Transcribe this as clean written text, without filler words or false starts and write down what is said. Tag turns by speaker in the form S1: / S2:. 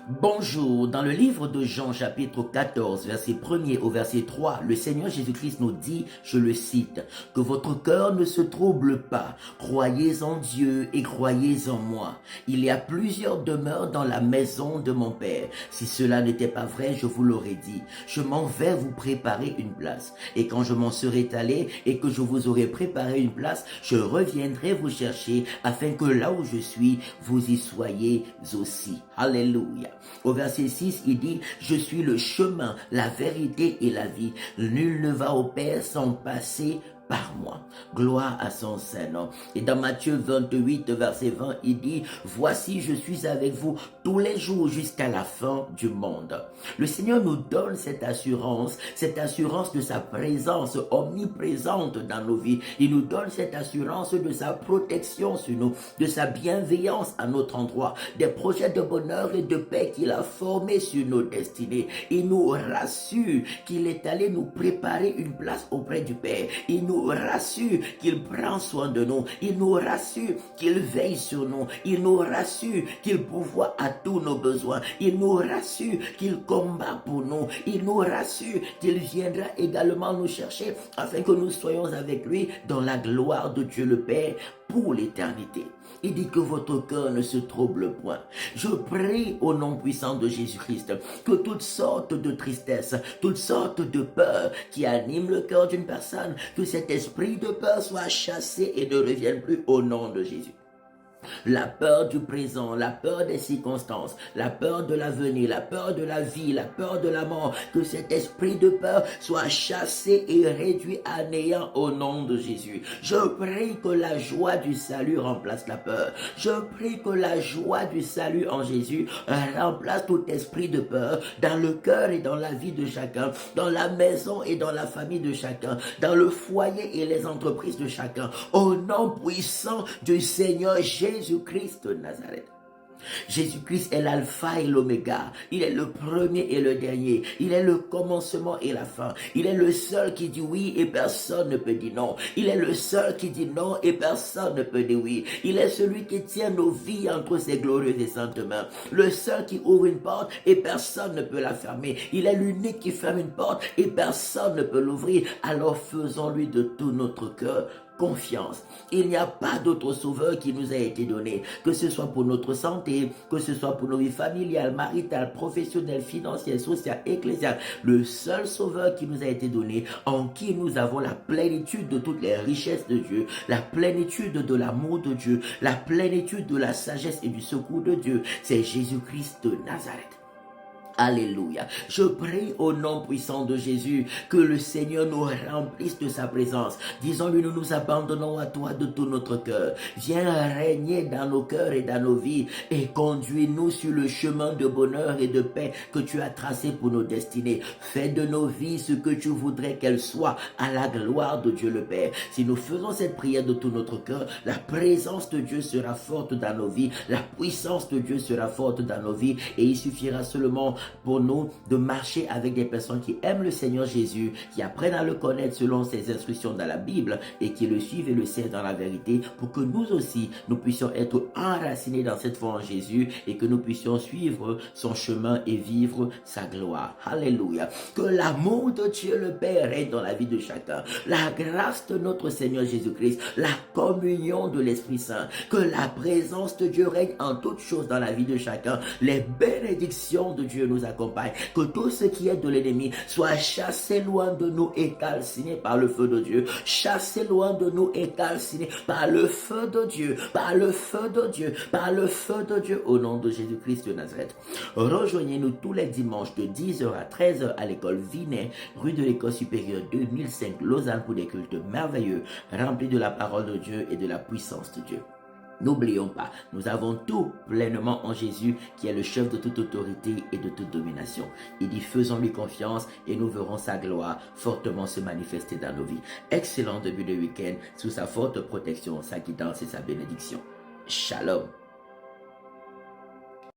S1: Bonjour, dans le livre de Jean chapitre 14, verset 1er au verset 3, le Seigneur Jésus-Christ nous dit, je le cite, « Que votre cœur ne se trouble pas, croyez en Dieu et croyez en moi. Il y a plusieurs demeures dans la maison de mon Père. Si cela n'était pas vrai, je vous l'aurais dit. Je m'en vais vous préparer une place. Et quand je m'en serai allé et que je vous aurai préparé une place, je reviendrai vous chercher afin que là où je suis, vous y soyez aussi. » Alléluia. Au verset 6, il dit, « Je suis le chemin, la vérité et la vie. Nul ne va au Père sans passer par moi. » Gloire à son Saint-Nom. Et dans Matthieu 28, verset 20, il dit, « Voici, je suis avec vous tous les jours jusqu'à la fin du monde. » Le Seigneur nous donne cette assurance de sa présence omniprésente dans nos vies. Il nous donne cette assurance de sa protection sur nous, de sa bienveillance à notre endroit, des projets de bonheur et de paix qu'il a formés sur nos destinées. Il nous rassure qu'il est allé nous préparer une place auprès du Père. Il nous rassure qu'il prend soin de nous. Il nous rassure qu'il veille sur nous. Il nous rassure qu'il pourvoit à tous nos besoins. Il nous rassure qu'il combat pour nous. Il nous rassure qu'il viendra également nous chercher afin que nous soyons avec lui dans la gloire de Dieu le Père pour l'éternité. Il dit que votre cœur ne se trouble point. Je prie au nom puissant de Jésus-Christ que toutes sortes de tristesse, toutes sortes de peurs qui animent le cœur d'une personne, que cet esprit de peur soit chassé et ne revienne plus au nom de Jésus. La peur du présent, la peur des circonstances, la peur de l'avenir, la peur de la vie, la peur de la mort, que cet esprit de peur soit chassé et réduit à néant au nom de Jésus. Je prie que la joie du salut remplace la peur. Je prie que la joie du salut en Jésus remplace tout esprit de peur dans le cœur et dans la vie de chacun, dans la maison et dans la famille de chacun, dans le foyer et les entreprises de chacun. Au nom puissant du Seigneur Jésus-Christ de Nazareth. Jésus-Christ est l'alpha et l'oméga. Il est le premier et le dernier. Il est le commencement et la fin. Il est le seul qui dit oui et personne ne peut dire non. Il est le seul qui dit non et personne ne peut dire oui. Il est celui qui tient nos vies entre ses glorieuses et saintes mains. Le seul qui ouvre une porte et personne ne peut la fermer. Il est l'unique qui ferme une porte et personne ne peut l'ouvrir. Alors faisons-lui de tout notre cœur confiance. Il n'y a pas d'autre sauveur qui nous a été donné, que ce soit pour notre santé, que ce soit pour nos vies familiales, maritales, professionnelles, financières, sociales, ecclésiales. Le seul sauveur qui nous a été donné, en qui nous avons la plénitude de toutes les richesses de Dieu, la plénitude de l'amour de Dieu, la plénitude de la sagesse et du secours de Dieu, c'est Jésus-Christ de Nazareth. Alléluia. Je prie au nom puissant de Jésus que le Seigneur nous remplisse de sa présence. Disons-lui, nous nous abandonnons à toi de tout notre cœur. Viens régner dans nos cœurs et dans nos vies et conduis-nous sur le chemin de bonheur et de paix que tu as tracé pour nos destinées. Fais de nos vies ce que tu voudrais qu'elles soient à la gloire de Dieu le Père. Si nous faisons cette prière de tout notre cœur, la présence de Dieu sera forte dans nos vies. La puissance de Dieu sera forte dans nos vies et il suffira seulement pour nous de marcher avec des personnes qui aiment le Seigneur Jésus, qui apprennent à le connaître selon ses instructions dans la Bible et qui le suivent et le servent dans la vérité pour que nous aussi, nous puissions être enracinés dans cette foi en Jésus et que nous puissions suivre son chemin et vivre sa gloire. Alléluia. Que l'amour de Dieu le Père règne dans la vie de chacun. La grâce de notre Seigneur Jésus-Christ, la communion de l'Esprit Saint, que la présence de Dieu règne en toutes choses dans la vie de chacun. Les bénédictions de Dieu nous accompagne, que tout ce qui est de l'ennemi soit chassé loin de nous et calciné par le feu de Dieu, chassé loin de nous et calciné par le feu de Dieu, par le feu de Dieu, par le feu de Dieu, au nom de Jésus-Christ de Nazareth. Rejoignez-nous tous les dimanches de 10h à 13h à l'école Vinet, rue de l'École supérieure 2005 Lausanne pour des cultes merveilleux, remplis de la parole de Dieu et de la puissance de Dieu. N'oublions pas, nous avons tout pleinement en Jésus qui est le chef de toute autorité et de toute domination. Il dit faisons-lui confiance et nous verrons sa gloire fortement se manifester dans nos vies. Excellent début de week-end sous sa forte protection, sa guidance et sa bénédiction. Shalom.